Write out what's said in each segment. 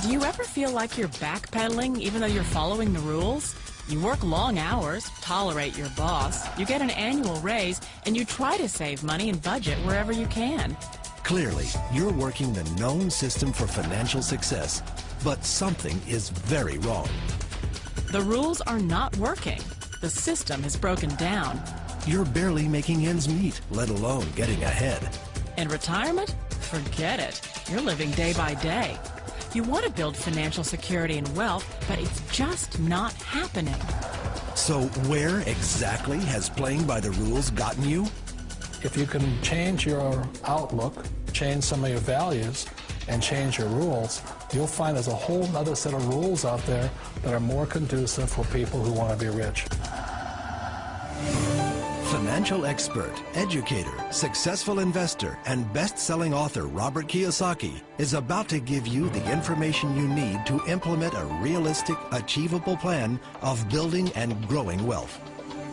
Do you ever feel like you're backpedaling even though you're following the rules? You work long hours, tolerate your boss, you get an annual raise, and you try to save money and budget wherever you can. Clearly, you're working the known system for financial success, but something is very wrong. The rules are not working. The system has broken down. You're barely making ends meet, let alone getting ahead. And retirement? Forget it. You're living day by day. You want to build financial security and wealth, but it's just not happening. So where exactly has playing by the rules gotten you? If you can change your outlook, change some of your values, and change your rules, you'll find there's a whole other set of rules out there that are more conducive for people who want to be rich. Financial expert, educator, successful investor, and best-selling author Robert Kiyosaki is about to give you the information you need to implement a realistic, achievable plan of building and growing wealth.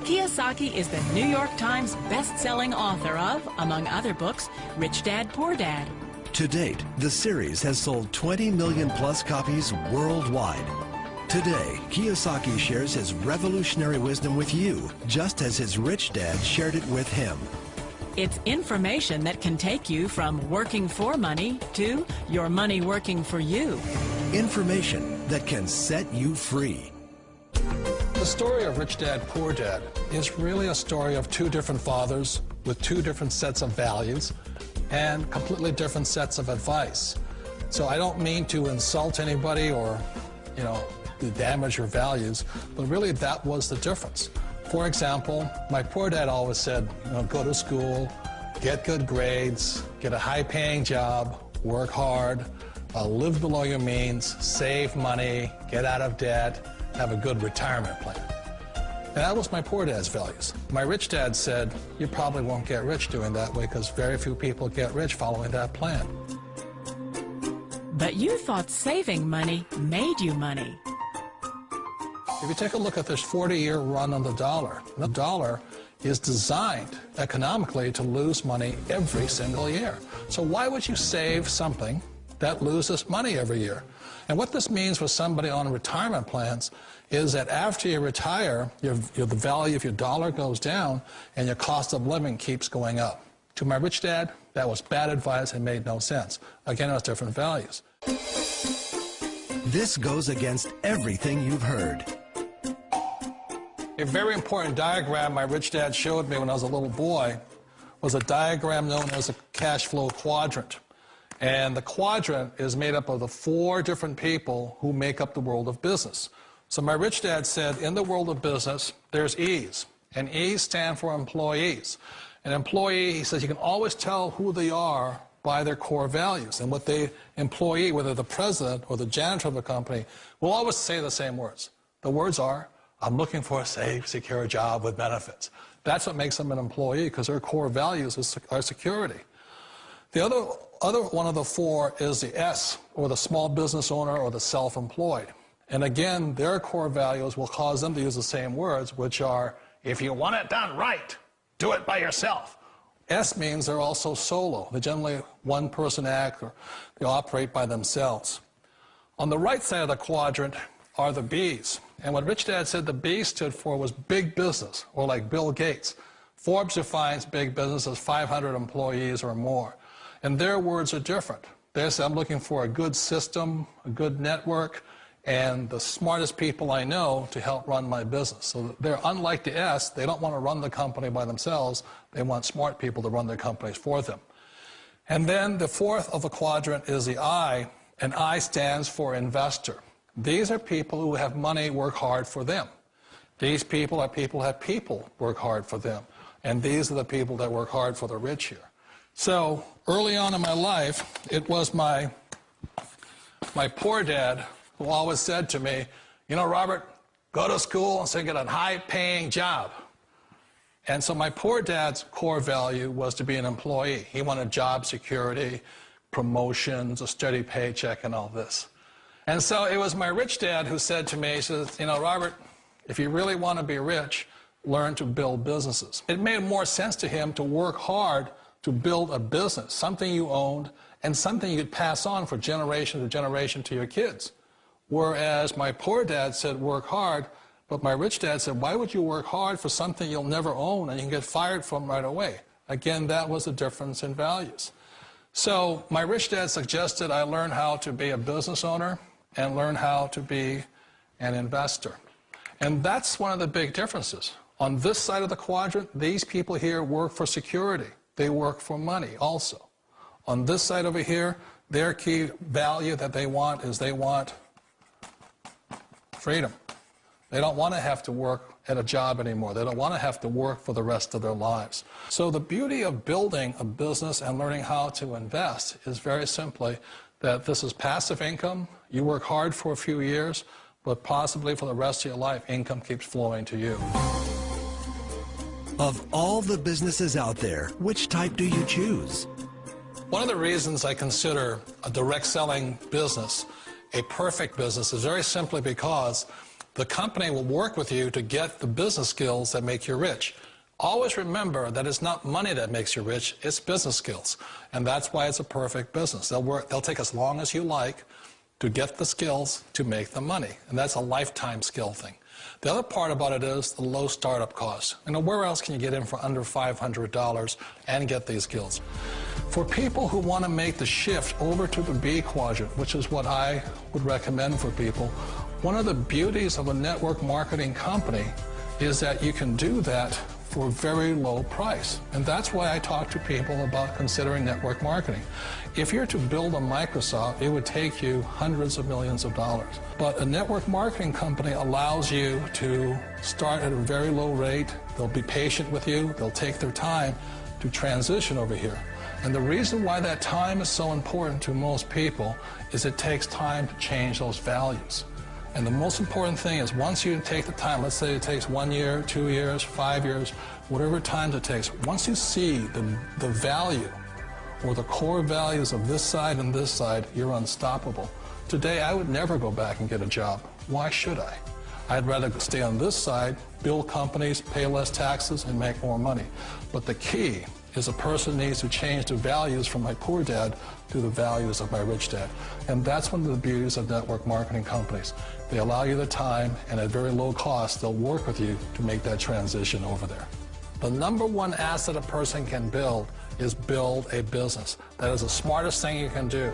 Kiyosaki is the New York Times best-selling author of, among other books, Rich Dad, Poor Dad. To date, the series has sold 20 million plus copies worldwide. Today, Kiyosaki shares his revolutionary wisdom with you, just as his rich dad shared it with him. It's information that can take you from working for money to your money working for you. Information that can set you free. The story of Rich Dad, Poor Dad is really a story of two different fathers with two different sets of values and completely different sets of advice. So I don't mean to insult anybody or, to damage your values, but really that was the difference. For example, my poor dad always said, go to school, get good grades, get a high-paying job, work hard, live below your means, save money, get out of debt, have a good retirement plan. And that was my poor dad's values. My rich dad said, you probably won't get rich doing that way because very few people get rich following that plan. But you thought saving money made you money. If you take a look at this 40-year run on the dollar is designed economically to lose money every single year. So why would you save something that loses money every year? And what this means for somebody on retirement plans is that after you retire, the value of your dollar goes down and your cost of living keeps going up. To my rich dad, that was bad advice and made no sense. Again, it was different values. This goes against everything you've heard. A very important diagram my rich dad showed me when I was a little boy was a diagram known as a cash flow quadrant. And the quadrant is made up of the four different people who make up the world of business. So my rich dad said, in the world of business, there's E's. And E's stand for employees. An employee, he says, you can always tell who they are by their core values. And what the employee, whether the president or the janitor of the company, will always say the same words. The words are, I'm looking for a safe, secure job with benefits. That's what makes them an employee, because their core values are security. The other one of the four is the S, or the small business owner or the self-employed. And again, their core values will cause them to use the same words, which are, if you want it done right, do it by yourself. S means they're also solo. They're generally one-person act, or they operate by themselves. On the right side of the quadrant are the B's. And what Rich Dad said the B stood for was big business, or like Bill Gates. Forbes defines big business as 500 employees or more. And their words are different. They say, I'm looking for a good system, a good network, and the smartest people I know to help run my business. So they're unlike the S. They don't want to run the company by themselves. They want smart people to run their companies for them. And then the fourth of the quadrant is the I, and I stands for investor. These are people who have money work hard for them. These people are people who have people work hard for them. And these are the people that work hard for the rich here. So early on in my life, it was my poor dad who always said to me, Robert, go to school and so get a high-paying job. And so my poor dad's core value was to be an employee. He wanted job security, promotions, a steady paycheck, and all this. And so it was my rich dad who said to me, he says, Robert, if you really want to be rich, learn to build businesses. It made more sense to him to work hard to build a business, something you owned, and something you could pass on for generation to generation to your kids. Whereas my poor dad said, work hard, but my rich dad said, why would you work hard for something you'll never own and you can get fired from right away? Again, that was the difference in values. So my rich dad suggested I learn how to be a business owner and learn how to be an investor. And that's one of the big differences. On this side of the quadrant, these people here work for security. They work for money also. On this side over here, their key value that they want is they want freedom. They don't want to have to work at a job anymore. They don't want to have to work for the rest of their lives. So the beauty of building a business and learning how to invest is very simply that this is passive income. You work hard for a few years, but possibly for the rest of your life, income keeps flowing to you. Of all the businesses out there, which type do you choose? One of the reasons I consider a direct selling business a perfect business is very simply because the company will work with you to get the business skills that make you rich. Always remember that it's not money that makes you rich, it's business skills. And that's why it's a perfect business. They'll take as long as you like to get the skills to make the money. And that's a lifetime skill thing. The other part about it is the low startup cost. You know, where else can you get in for under $500 and get these skills? For people who want to make the shift over to the B quadrant, which is what I would recommend for people, one of the beauties of a network marketing company is that you can do that for a very low price. And that's why I talk to people about considering network marketing. If you're to build a Microsoft, it would take you hundreds of millions of dollars. But a network marketing company allows you to start at a very low rate. They'll be patient with you. They'll take their time to transition over here. And the reason why that time is so important to most people is it takes time to change those values. And the most important thing is once you take the time, let's say it takes 1 year, 2 years, 5 years, whatever time it takes, once you see the value or the core values of this side and this side, you're unstoppable. Today, I would never go back and get a job. Why should I? I'd rather stay on this side, build companies, pay less taxes, and make more money. But the key is a person needs to change the values from my poor dad to the values of my rich dad. And that's one of the beauties of network marketing companies. They allow you the time, and at very low cost, they'll work with you to make that transition over there. The number one asset a person can build is build a business. That is the smartest thing you can do.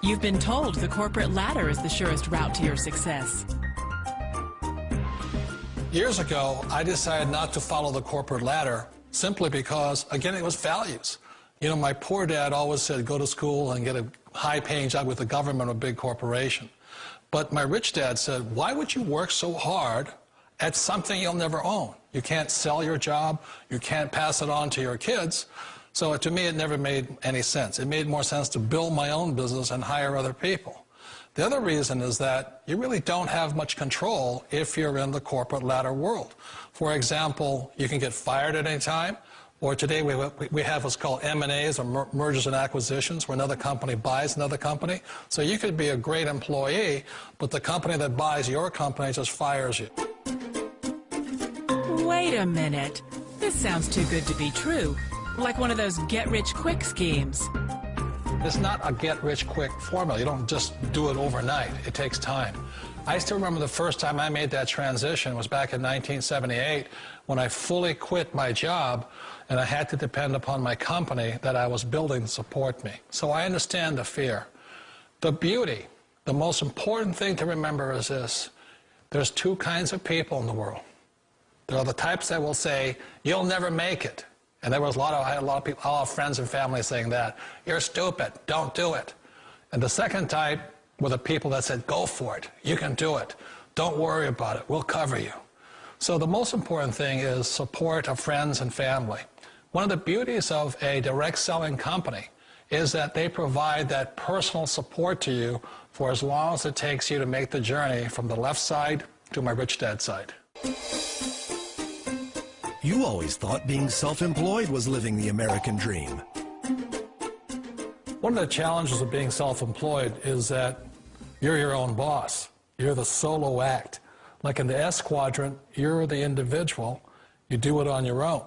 You've been told the corporate ladder is the surest route to your success. Years ago, I decided not to follow the corporate ladder simply because, again, it was values. You know, my poor dad always said, go to school and get a high-paying job with the government or a big corporation. But my rich dad said, why would you work so hard at something you'll never own? You can't sell your job. You can't pass it on to your kids. So to me, it never made any sense. It made more sense to build my own business and hire other people. The other reason is that you really don't have much control if you're in the corporate ladder world. For example, you can get fired at any time, or today we have what's called M&As, or mergers and acquisitions, where another company buys another company. So you could be a great employee, but the company that buys your company just fires you. Wait a minute. This sounds too good to be true. Like one of those get-rich-quick schemes. It's not a get-rich-quick formula. You don't just do it overnight. It takes time. I still remember the first time I made that transition was back in 1978 when I fully quit my job and I had to depend upon my company that I was building to support me. So I understand the fear. The beauty, the most important thing to remember is this. There's two kinds of people in the world. There are the types that will say, you'll never make it. And there was I had a lot of people, a lot of friends and family saying that. You're stupid, don't do it. And the second type were the people that said, go for it, you can do it. Don't worry about it, we'll cover you. So the most important thing is support of friends and family. One of the beauties of a direct selling company is that they provide that personal support to you for as long as it takes you to make the journey from the left side to my rich dad side. You always thought being self-employed was living the American dream. One of the challenges of being self-employed is that you're your own boss. You're the solo act. Like in the S quadrant, you're the individual. You do it on your own.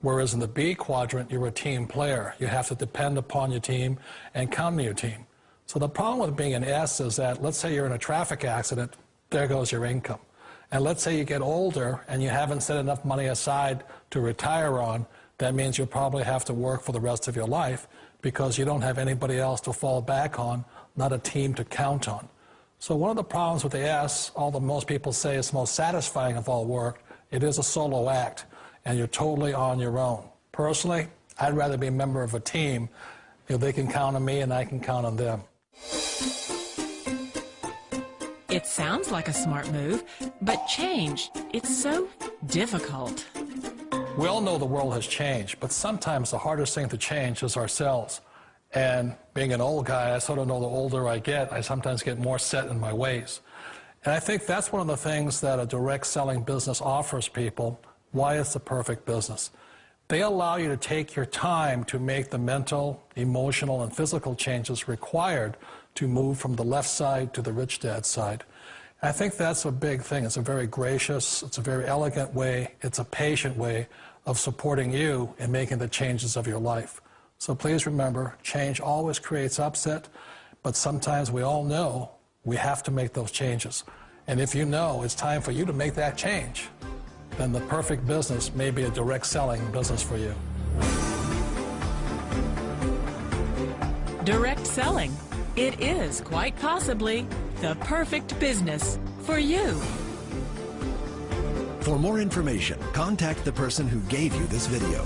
Whereas in the B quadrant, you're a team player. You have to depend upon your team and count on your team. So the problem with being an S is that, let's say you're in a traffic accident, there goes your income. And let's say you get older and you haven't set enough money aside to retire on, that means you'll probably have to work for the rest of your life because you don't have anybody else to fall back on, not a team to count on. So one of the problems with the S, although most people say it's the most satisfying of all work, it is a solo act, and you're totally on your own. Personally, I'd rather be a member of a team. If they can count on me and I can count on them. It sounds like a smart move, but change, it's so difficult. We all know the world has changed, but sometimes the hardest thing to change is ourselves. And being an old guy, I sort of know the older I get, I sometimes get more set in my ways. And I think that's one of the things that a direct selling business offers people, why it's the perfect business. They allow you to take your time to make the mental, emotional, and physical changes required to move from the left side to the rich dad side. And I think that's a big thing. It's a very gracious, it's a very elegant way, it's a patient way of supporting you in making the changes of your life. So please remember, change always creates upset, but sometimes we all know we have to make those changes. And if you know it's time for you to make that change, then the perfect business may be a direct selling business for you. Direct selling. It is quite possibly the perfect business for you. For more information, contact the person who gave you this video.